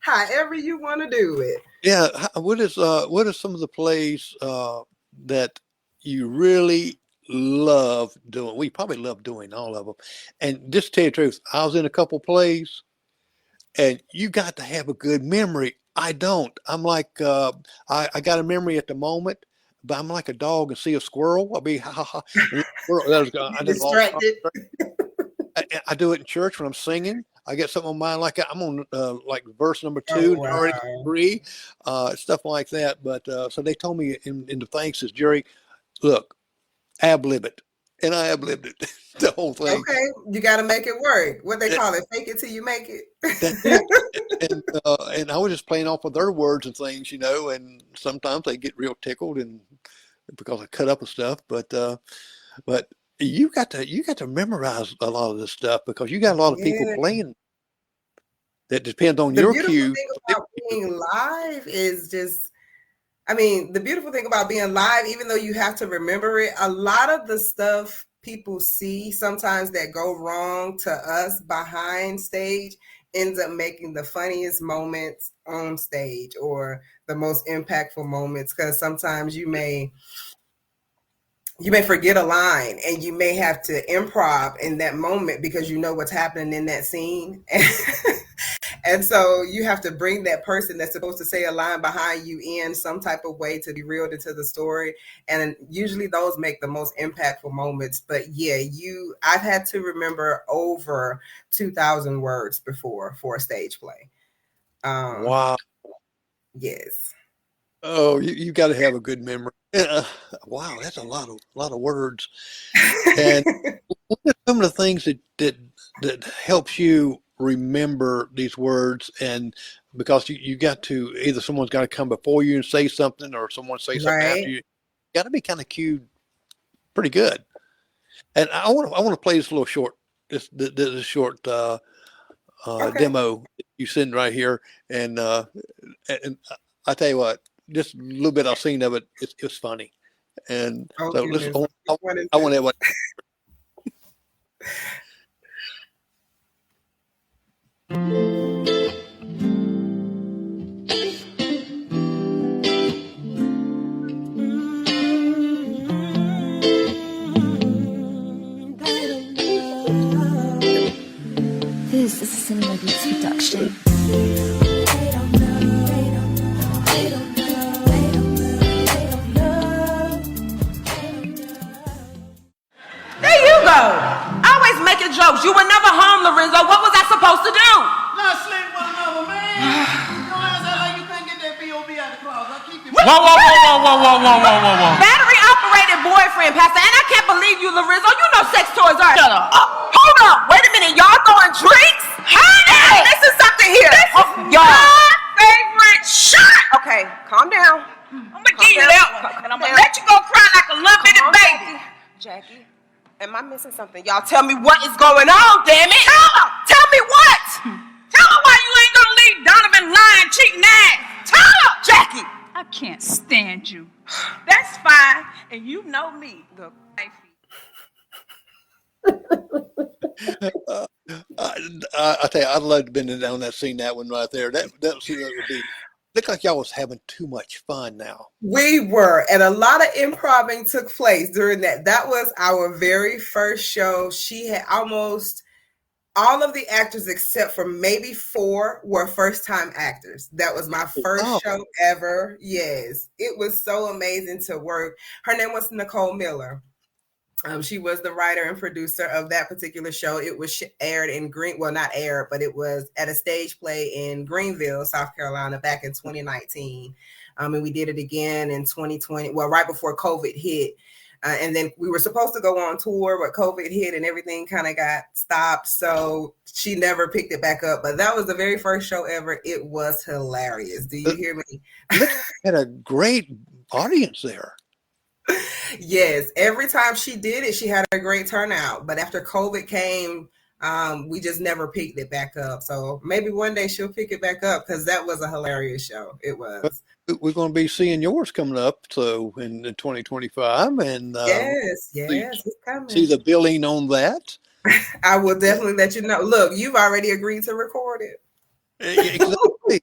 However you want to do it. Yeah, what are some of the plays that you really love doing? We probably love doing all of them. And just to tell you the truth, I was in a couple plays, and you got to have a good memory. I don't. I'm like, I got a memory at the moment, but I'm like a dog and see a squirrel. I'll be, ha, ha, ha. Distracted. I do it in church when I'm singing. I get something on mind, like I'm on like verse number 2, wow. already 3, stuff like that. But so they told me in the thanks is, Jerry, look, ad-lib it. And I ad-libbed it, the whole thing. Okay, you got to make it work. What they call it, fake it till you make it. And I was just playing off of their words and things, and sometimes they get real tickled and because I cut up and stuff. But you got to memorize a lot of this stuff because you got a lot of people Yeah. playing that depends on The your beautiful cue. thing about being live is just, I mean, the beautiful thing about being live, even though you have to remember it, a lot of the stuff people see sometimes that go wrong to us behind stage ends up making the funniest moments on stage or the most impactful moments, because sometimes you may forget a line and you may have to improv in that moment because you know what's happening in that scene. And so you have to bring that person that's supposed to say a line behind you in some type of way to be reeled into the story. And usually those make the most impactful moments. But yeah, I've had to remember over 2,000 words before for a stage play. Wow. Yes. Oh, you got to have a good memory. Wow, that's a lot of words. And what are some of the things that helps you remember these words? And because you got to either someone's got to come before you and say something, or someone say something after Right. you. Got to be kind of cued pretty good. And I want to play this little short this short Okay. demo you send right here, and I tell you what, just a little bit I've seen of it. It's funny, and Oh, so listen. goodness. I want everyone. This is a Cinema Beats production. There you go. Always making jokes. You were never home, Lorenzo. What was I supposed to do? Not sleep with another man. Your ass act like you can't get that B.O.B. out the closet. I'll keep it. Whoa. Battery operated boyfriend, Pastor. And I can't believe you, Lorenzo. You know sex toys are. Shut up. Hold up. Wait a minute. Y'all throwing drinks? Honey. This is something here. Y'all favorite shot. Okay, calm down. I'm gonna give you that one, and I'm gonna let you go cry like a little bitty baby. Jackie, am I missing something? Y'all tell me what is going on, damn it. Tell me what. Tell her why you ain't gonna leave Donovan lying, cheating ass. Tell her, Jackie. I can't stand you. That's fine, and you know me, the wifey. I tell you, I'd love to have been down that scene, that one right there. That would be. Look like y'all was having too much fun now. We were, and a lot of improving took place during that. That was our very first show. She had almost all of the actors except for maybe 4 were first-time actors. That was my first show ever. Yes, it was so amazing to work. Her name was Nicole Miller. She was the writer and producer of that particular show. It was aired in not aired, but it was at a stage play in Greenville, South Carolina, back in 2019. And we did it again in 2020, well, right before COVID hit. And then we were supposed to go on tour, but COVID hit and everything kind of got stopped. So she never picked it back up. But that was the very first show ever. It was hilarious. Do you hear me? Had a great audience there. Yes, every time she did it, she had a great turnout. But after COVID came, we just never picked it back up. So maybe one day she'll pick it back up because that was a hilarious show. It was. We're going to be seeing yours coming up, so in 2025, and yes, it's coming. See the billing on that. I will definitely let you know. Look, you've already agreed to record it. Exactly.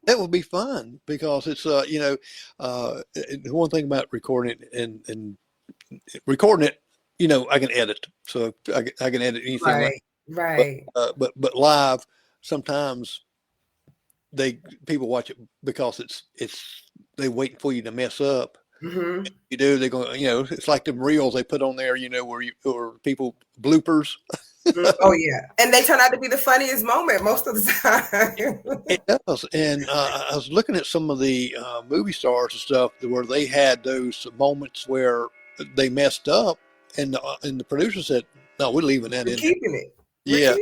That will be fun because it's the one thing about recording and recording it, I can edit, so I can edit anything. Right. But live, sometimes people watch it because it's they wait for you to mess up. Mm-hmm. You do, they're going, it's like them reels they put on there, or people bloopers. Oh yeah, and they turn out to be the funniest moment most of the time. It does, and I was looking at some of the movie stars and stuff where they had those moments where they messed up, and the producer said, "No, we're leaving that in." Keeping it. Yeah.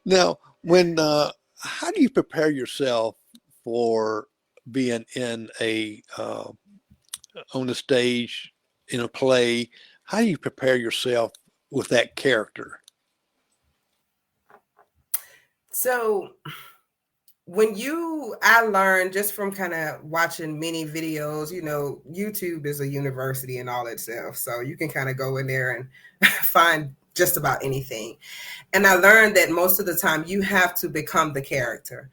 Now, how do you prepare yourself for being in on the stage in a play, how do you prepare yourself with that character? So I learned just from kind of watching many videos, YouTube is a university in all itself. So you can kind of go in there and find just about anything. And I learned that most of the time you have to become the character.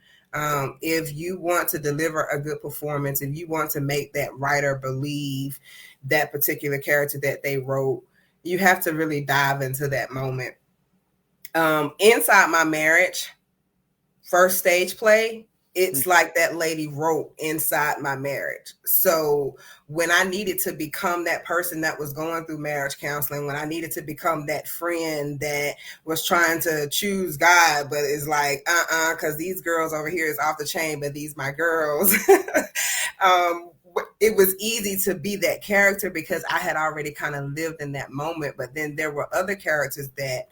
If you want to deliver a good performance, if you want to make that writer believe that particular character that they wrote, you have to really dive into that moment. Inside My Marriage, first stage play, it's like that lady wrote Inside My Marriage. So when I needed to become that person that was going through marriage counseling, when I needed to become that friend that was trying to choose God, but is like, because these girls over here is off the chain, but these my girls. It was easy to be that character because I had already kind of lived in that moment. But then there were other characters that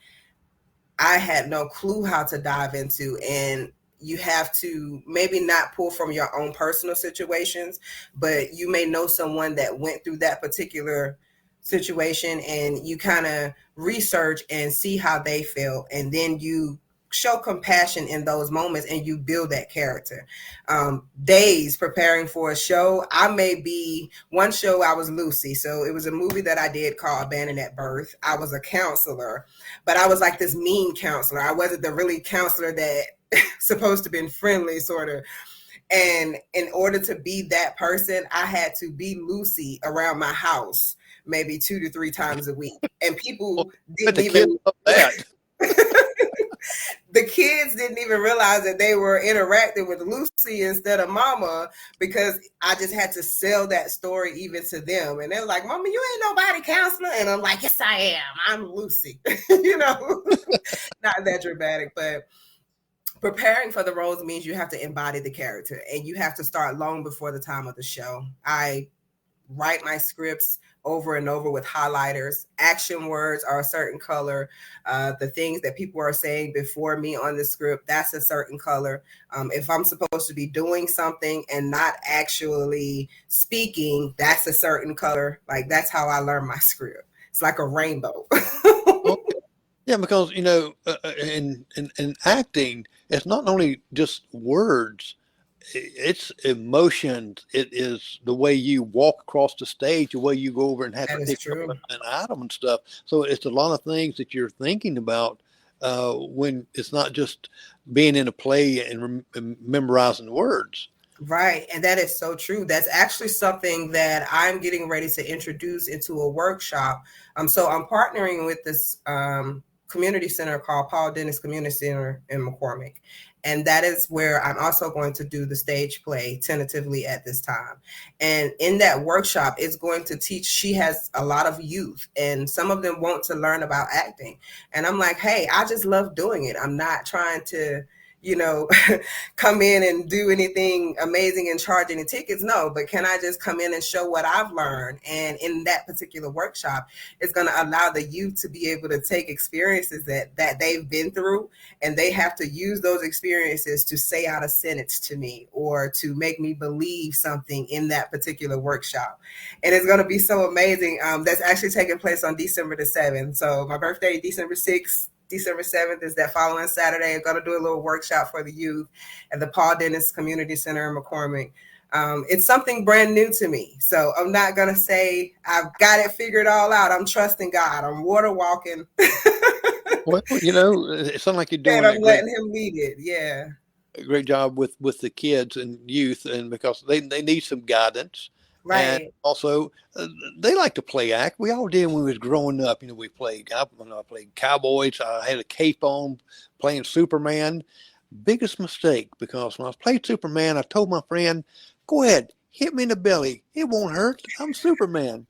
I had no clue how to dive into. And you have to maybe not pull from your own personal situations, but you may know someone that went through that particular situation, and you kind of research and see how they felt. And then you show compassion in those moments and you build that character. Days preparing for a show. One show I was Lucy. So it was a movie that I did called Abandoned at Birth. I was a counselor, but I was like this mean counselor. I wasn't the really counselor that supposed to been friendly, sort of. And in order to be that person, I had to be Lucy around my house maybe 2 to 3 times a week. And people didn't even the kids didn't even realize that they were interacting with Lucy instead of Mama, because I just had to sell that story even to them. And they were like, Mama, you ain't nobody counselor. And I'm like, yes, I am. I'm Lucy. Not that dramatic, but preparing for the roles means you have to embody the character, and you have to start long before the time of the show. I write my scripts over and over with highlighters. Action words are a certain color. The things that people are saying before me on the script, that's a certain color. If I'm supposed to be doing something and not actually speaking, that's a certain color. Like, that's how I learn my script. It's like a rainbow. Yeah, because in acting, it's not only just words, it's emotions. It is the way you walk across the stage, the way you go over and have to pick up an item and stuff. So it's a lot of things that you're thinking about when it's not just being in a play and memorizing the words. Right. And that is so true. That's actually something that I'm getting ready to introduce into a workshop. So I'm partnering with this community center called Paul Dennis Community Center in McCormick. And that is where I'm also going to do the stage play tentatively at this time. And in that workshop, it's going to teach, she has a lot of youth, and some of them want to learn about acting. And I'm like, hey, I just love doing it. I'm not trying to, come in and do anything amazing and charge any tickets. No, but can I just come in and show what I've learned? And in that particular workshop, it's going to allow the youth to be able to take experiences that they've been through, and they have to use those experiences to say out a sentence to me or to make me believe something in that particular workshop. And it's going to be so amazing. That's actually taking place on December the 7th. So my birthday, December 6th. December 7th is that following Saturday. I'm going to do a little workshop for the youth at the Paul Dennis Community Center in McCormick. It's something brand new to me. So I'm not going to say I've got it figured all out. I'm trusting God. I'm water walking. Well, it sounds like you're doing and I'm letting him lead it. Yeah. A great job with the kids and youth, and because they need some guidance. Right. And also, they like to play act. We all did when we was growing up. We played. I played cowboys. I had a cape on, playing Superman. Biggest mistake, because when I played Superman, I told my friend, "Go ahead, hit me in the belly. It won't hurt. I'm Superman."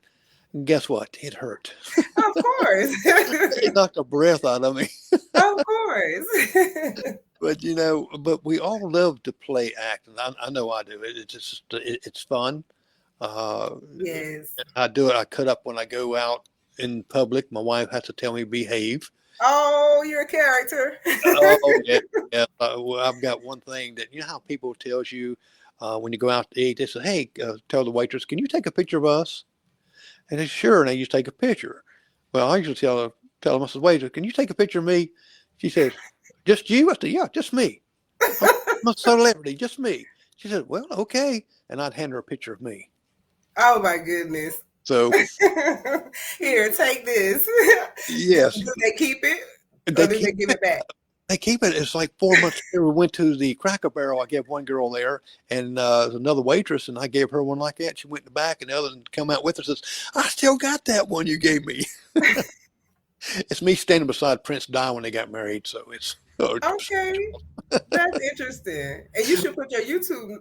And guess what? It hurt. Of course. It knocked the breath out of me. Of course. But we all love to play act, and I know I do. It's fun. Yes. I do it. I cut up when I go out in public. My wife has to tell me behave. Oh, you're a character. Oh, yeah. I've got one thing that, how people tells you when you go out to eat, they say, hey, tell the waitress, can you take a picture of us? And they said, sure. And they used to take a picture. Well, I usually tell them, I said, wait, can you take a picture of me? She says, just you? I said, yeah, just me. I'm a celebrity, just me. She said, well, okay. And I'd hand her a picture of me. Oh my goodness. So here, take this. yes. Do they keep it? They Or do they give it back? They keep it. It's like 4 months later, we went to the Cracker Barrel. I gave one girl there, and another waitress, and I gave her one like that. She went in the back, and the other one come out with her, says, I still got that one you gave me. It's me standing beside Prince Di when they got married, so it's okay. That's interesting. And you should put your YouTube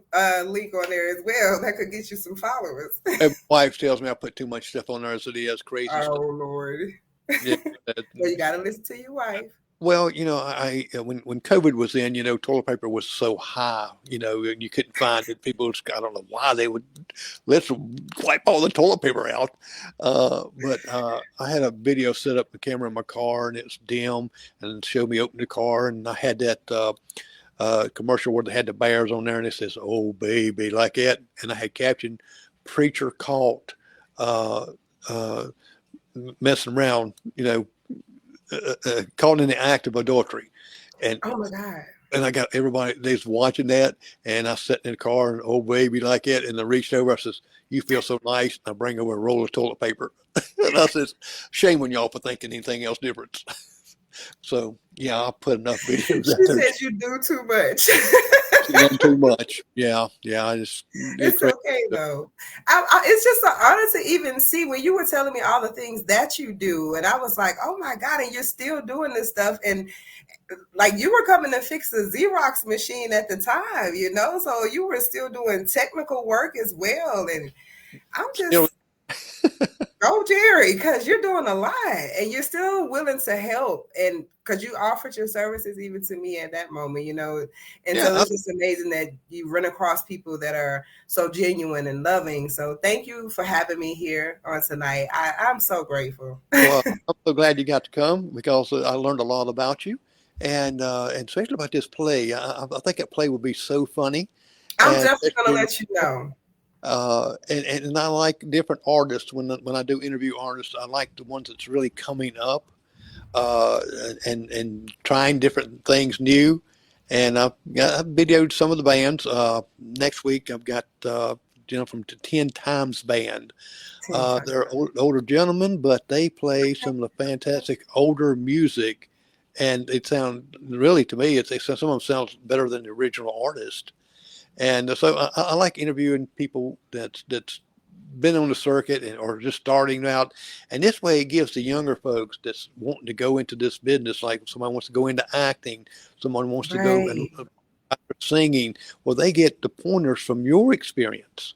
link on there as well. That could get you some followers. My wife tells me I put too much stuff on there as it is crazy stuff. Oh Lord. Yeah, well, you got to listen to your wife. Well, I when COVID was in, toilet paper was so high, and you couldn't find it. People, I don't know why they would let's wipe all the toilet paper out. But I had a video set up, the camera in my car, and it's dim, and showed me open the car, and I had that commercial where they had the bears on there, and it says, "Oh baby," like that, and I had captioned, "Preacher caught messing around," caught in the act of adultery. And oh my God. And I got everybody, they's watching that, and I sat in the car and oh baby like that, and I reached over, I says, "You feel so nice." And I bring over a roll of toilet paper. And I says, "Shame on y'all for thinking anything else different." So yeah, I put enough videos she out there. said you do too much. Too much. Yeah. It's okay though. It's just an honor to even see when you were telling me all the things that you do, and I was like, oh my God, and you're still doing this stuff, and like you were coming to fix the Xerox machine at the time, so you were still doing technical work as well, and I'm just go Jerry, because you're doing a lot and you're still willing to help, and because you offered your services even to me at that moment, and so it's just amazing that you run across people that are so genuine and loving. So thank you for having me here on tonight. I'm so grateful. Well, I'm so glad you got to come, because I learned a lot about you, and especially about this play. I think that play will be so funny. I'm definitely going to let you know. And I like different artists. When I do interview artists, I like the ones that's really coming up, and trying different things new. And I've videoed some of the bands. Next week I've got from the 10 Times Band. They're older gentlemen, but they play some of the fantastic older music, and it sounds really, to me, some of them sounds better than the original artist. And so I like interviewing people that's been on the circuit or just starting out. And this way it gives the younger folks that's wanting to go into this business, like someone wants to go into acting, someone wants to go and singing, well, they get the pointers from your experience.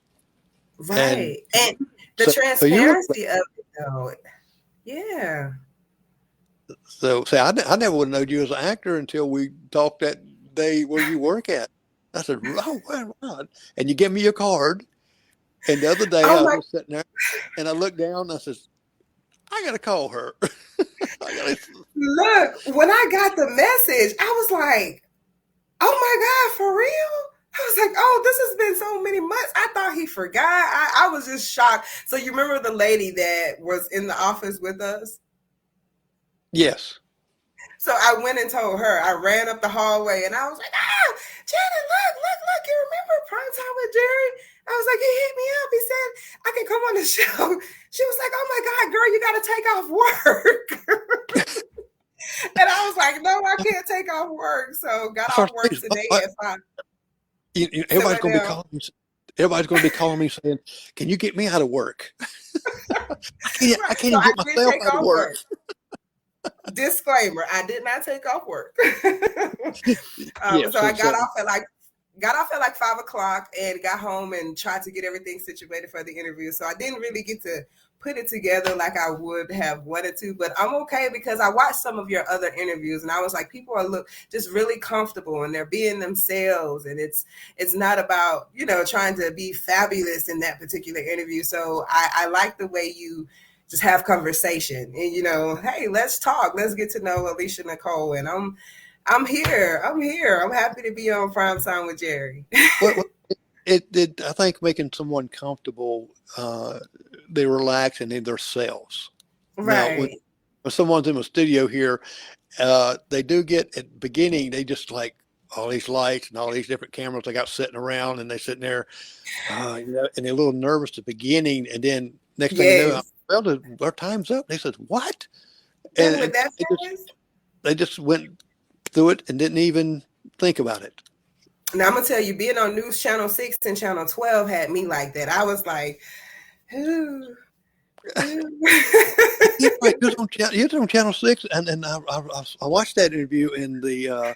Right. And the transparency of it, though. Yeah. So I never would have known you as an actor until we talked that day where you work at. I said, "Oh, wow." And you give me your card. And the other day I was sitting there and I looked down and I said, I got to call her. Look, when I got the message, I was like, oh my God, for real? I was like, oh, this has been so many months. I thought he forgot. I was just shocked. So you remember the lady that was in the office with us? Yes. So I went and told her. I ran up the hallway and I was like, Janet, look, you remember Prime Time with Jerry? I was like, he hit me up. He said, I can come on the show. She was like, oh my God, girl, you got to take off work. And I was like, no, I can't take off work. So got off work today at 5. Everybody's going to be calling me saying, can you get me out of work? I can't even get myself out of work. Disclaimer, I did not take off work. So I got off at like 5 o'clock and got home and tried to get everything situated for the interview. So I didn't really get to put it together like I would have wanted to, but I'm okay because I watched some of your other interviews and I was like, people are just really comfortable and they're being themselves, and it's not about, trying to be fabulous in that particular interview. So I like the way you just have conversation and, hey, let's talk. Let's get to know Alysia Nicole. And I'm here. I'm happy to be on Prime Time with Jerry. I think making someone comfortable, they relax and in themselves. Now, when Right. someone's in a studio here, they do get at the beginning, they just like all these lights and all these different cameras they got sitting around, and they sitting there, and they're a little nervous at the beginning, and then next thing you know, Yes. well, our time's up. They said, "What?" Isn't And it that fast? they just went through it and didn't even think about it. Now I'm gonna tell you, being on News Channel 6 and Channel 12 had me like that. I was like, ooh, ooh. Yeah, right. It was on Channel 6, and I watched that interview in the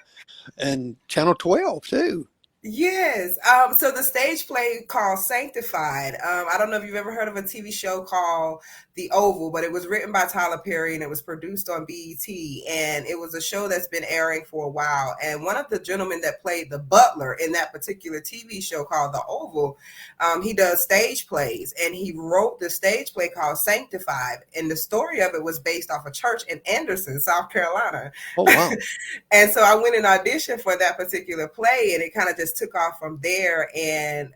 and Channel 12 too. Yes. So the stage play called Sanctified. I don't know if you've ever heard of a TV show called The Oval, but it was written by Tyler Perry and it was produced on BET. And it was a show that's been airing for a while. And one of the gentlemen that played the butler in that particular TV show called The Oval, he does stage plays, and he wrote the stage play called Sanctified. And the story of it was based off a church in Anderson, South Carolina. Oh wow! And so I went and auditioned for that particular play, and it kind of just took off from there. And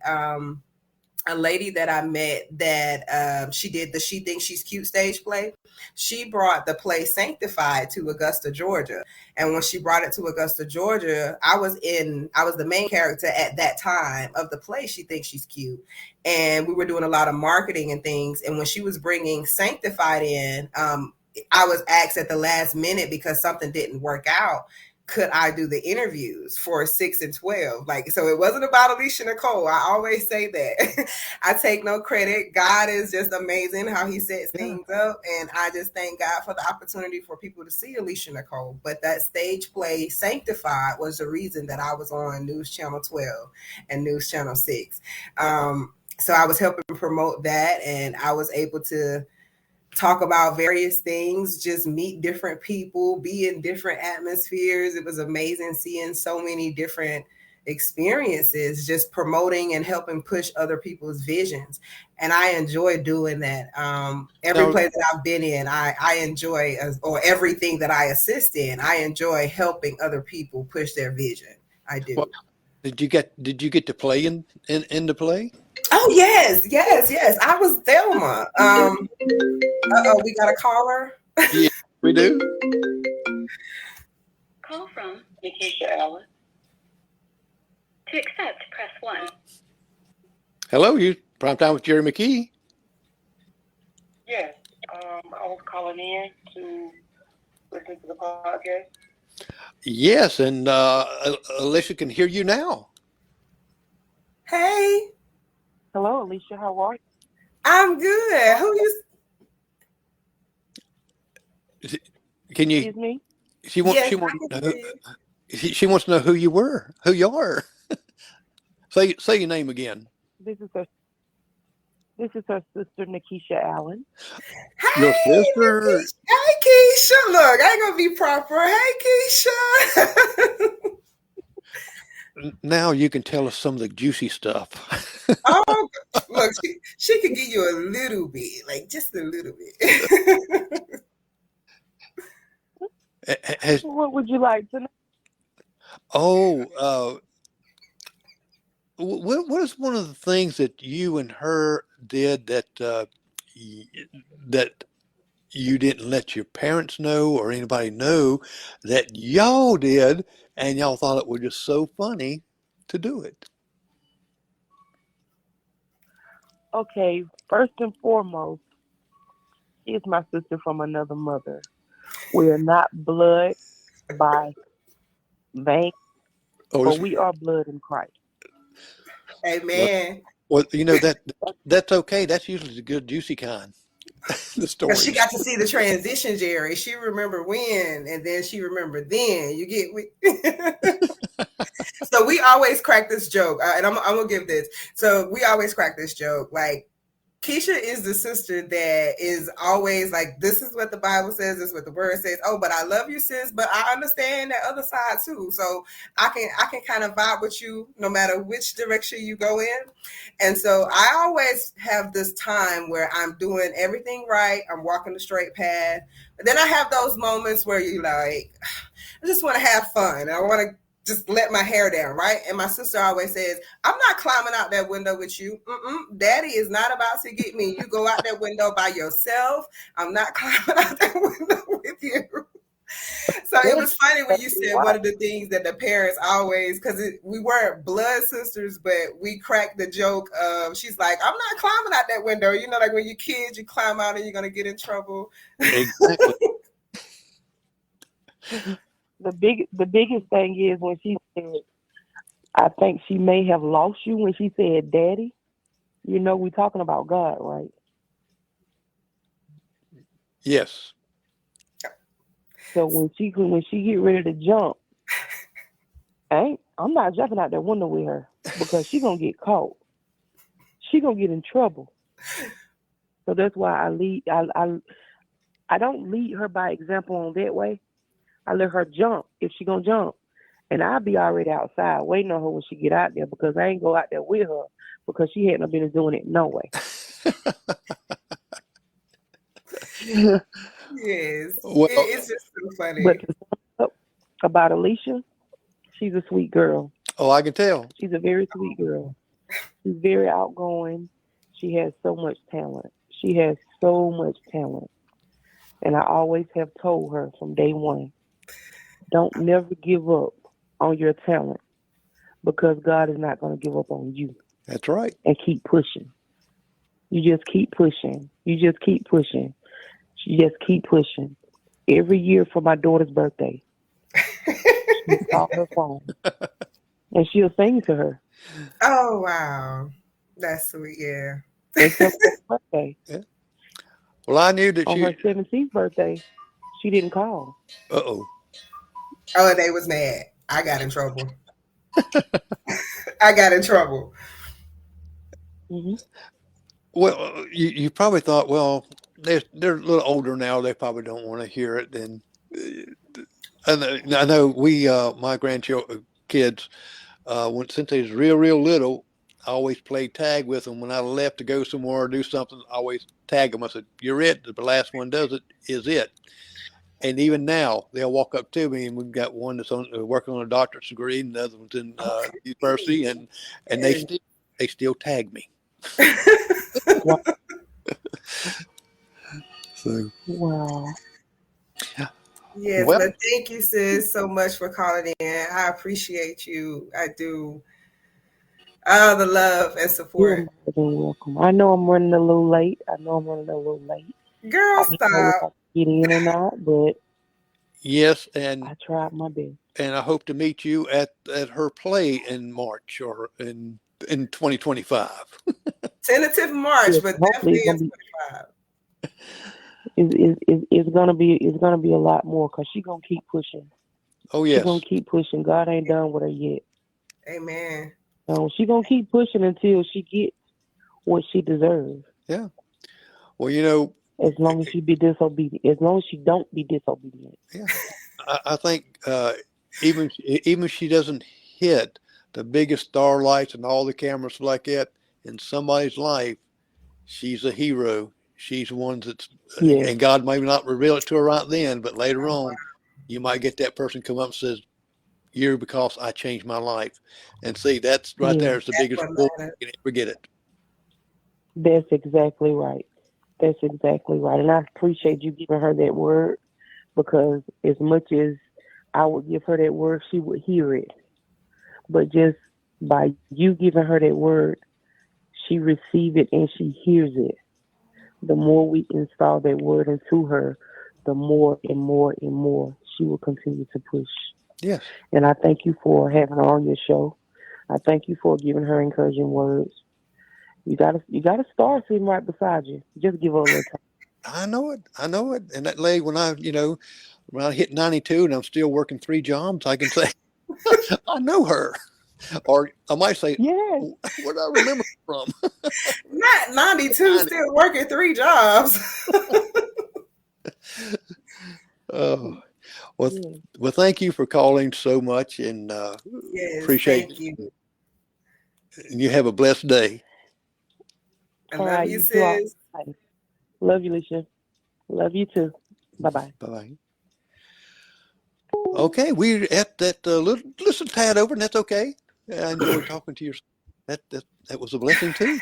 a lady that I met that she did the She Thinks She's Cute stage play. She brought the play Sanctified to Augusta, Georgia. And when she brought it to Augusta, Georgia, I was the main character at that time of the play She Thinks She's Cute. And we were doing a lot of marketing and things. And when she was bringing Sanctified in, I was asked at the last minute because something didn't work out. Could I do the interviews for 6 and 12? Like, so it wasn't about Alysia Nicole. I always say that. I take no credit. God is just amazing how he sets things up. And I just thank God for the opportunity for people to see Alysia Nicole. But that stage play Sanctified was the reason that I was on News Channel 12 and News Channel 6. So I was helping promote that, and I was able to talk about various things, just meet different people, be in different atmospheres. It was amazing seeing so many different experiences, just promoting and helping push other people's visions. And I enjoy doing that. Every place that I've been in, I enjoy, or everything that I assist in, I enjoy helping other people push their vision. I do. Well, did you get to play in the play? Oh yes. I was Thelma. We got a caller. Yeah, we do. Call from Nikisha Allen. To accept, press 1. Hello, you Primetime with Jerry McKee. Yes. I was calling in to listen to the podcast. Yes, and Alysia can hear you now. Hey. Hello, Alysia. How are you? I'm good. Who you? Can you? Excuse me? She wants to know who you were, who you are. Say your name again. This is her sister, Nikisha Allen. Hey, your sister. Nikisha. Hey, Keisha. Look, I ain't gonna be proper. Hey, Keisha. Now you can tell us some of the juicy stuff. Oh, look, she could give you a little bit, like just a little bit. What would you like to know? Oh, what is one of the things that you and her did that you didn't let your parents know or anybody know that y'all did, and y'all thought it was just so funny to do it? Okay, first and foremost, she is my sister from another mother. We are not blood by vein, but we are blood in Christ. Amen. Well, you know that's okay. That's usually the good juicy kind. The story. She got to see the transition, Jerry. She remembered when, and then she remembered then. You get me? So we always crack this joke, and I'm gonna give this. So we always crack this joke, like Keisha is the sister that is always like, this is what the Bible says, this is what the word says. Oh, but I love you, sis, but I understand that other side too. So I can kind of vibe with you no matter which direction you go in. And so I always have this time where I'm doing everything right. I'm walking the straight path. But then I have those moments where you like, I just want to have fun. I want to just let my hair down, right? And my sister always says, I'm not climbing out that window with you. Daddy is not about to get me. You go out that window by yourself. I'm not climbing out that window with you. So it was funny when you said one of the things that the parents always, because we weren't blood sisters, but we cracked the joke of, she's like, I'm not climbing out that window. You know, like when you're kids, you climb out and you're going to get in trouble. Exactly. The biggest thing is when she said, I think she may have lost you when she said daddy. You know, we're talking about God, right? Yes. So when she get ready to jump, I'm not jumping out that window with her because she gonna get caught. She gonna get in trouble. So that's why I don't lead her by example on that way. I let her jump if she gonna jump. And I'll be already outside waiting on her when she get out there because I ain't go out there with her because she hadn't been doing it no way. Yes. Well, It's just so funny. But to sum up about Alysia, she's a sweet girl. Oh, I can tell. She's a very sweet girl. She's very outgoing. She has so much talent. She has so much talent. And I always have told her from day one, don't never give up on your talent because God is not going to give up on you. That's right. And keep pushing. You just keep pushing. You just keep pushing. You just keep pushing. Every year for my daughter's birthday, she call her phone and she'll sing to her. Oh, wow. That's sweet, yeah. Until her birthday. Yeah. Well, I knew that on her 17th birthday, she didn't call. Uh-oh. Oh, they was mad. I got in trouble. I got in trouble. Mm-hmm. Well, you probably thought, well, they're a little older now. They probably don't want to hear it. And I know we, my grandchildren, kids, since they was real little, I always played tag with them. When I left to go somewhere or do something, I always tag them. I said, "You're it. The last one does it is it." And even now, they'll walk up to me, and we've got one that's working on a doctorate degree, and the other one's in university, and they still tag me. So, wow. Yes, well, but thank you, sis, so much for calling in. I appreciate you. I do. The love and support. You're welcome. I know I'm running a little late. Girl, I didn't know if stop. I could get in or not, but yes, and I tried my best. And I hope to meet you at her play in March or in 2025. Tentative March, Yes, but hopefully definitely in 25. It's gonna be a lot more because she's gonna keep pushing. Oh yes, she's gonna keep pushing. God ain't done with her yet. Amen. So she's gonna keep pushing until she gets what she deserves. Yeah. Well, you know, as long as she be disobedient, as long as she don't be disobedient. Yeah, I think even if she doesn't hit the biggest starlights and all the cameras like that in somebody's life, she's a hero. She's one that's, and God may not reveal it to her right then, but later on, you might get that person come up and says, "You're because I changed my life," and see that's right there is the biggest reward you can ever get it. That's exactly right. That's exactly right, and I appreciate you giving her that word because as much as I would give her that word, she would hear it. But just by you giving her that word, she receives it and she hears it. The more we install that word into her, the more and more and more she will continue to push. Yes. And I thank you for having her on your show. I thank you for giving her encouraging words. You got a star sitting right beside you. Just give her a little time. I know it. And that lady, when I hit 92 and I'm still working 3 jobs, I can say, I know her. Or I might say, yes. Where do I remember from? Not 92, still working 3 jobs. Oh, well, well, thank you for calling so much, and appreciate you. And you have a blessed day. I love you, sis. Love you, Alysia. Love you too. Bye-bye. Bye-bye. Okay, we're at that little tad over, and that's okay. I enjoyed talking to you. That was a blessing too.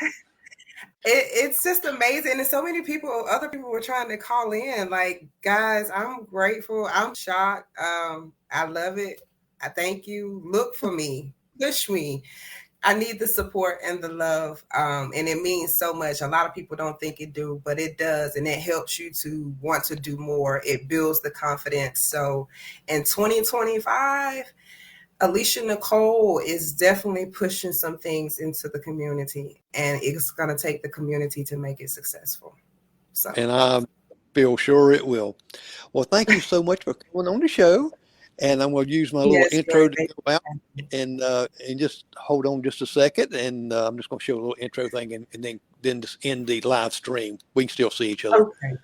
It's just amazing. And so many people, other people were trying to call in. Like, guys, I'm grateful. I'm shocked. I love it. I thank you. Look for me. Push me. I need the support and the love. And it means so much. A lot of people don't think it do, but it does. And it helps you to want to do more. It builds the confidence. So in 2025, Alysia Nicole is definitely pushing some things into the community, and it's going to take the community to make it successful. So, And I feel sure it will. Well, thank you so much for coming on the show. And I'm going to use my little yes, intro Greg, to go out and just hold on just a second. And I'm just going to show a little intro thing and then just end the live stream. We can still see each other. okay.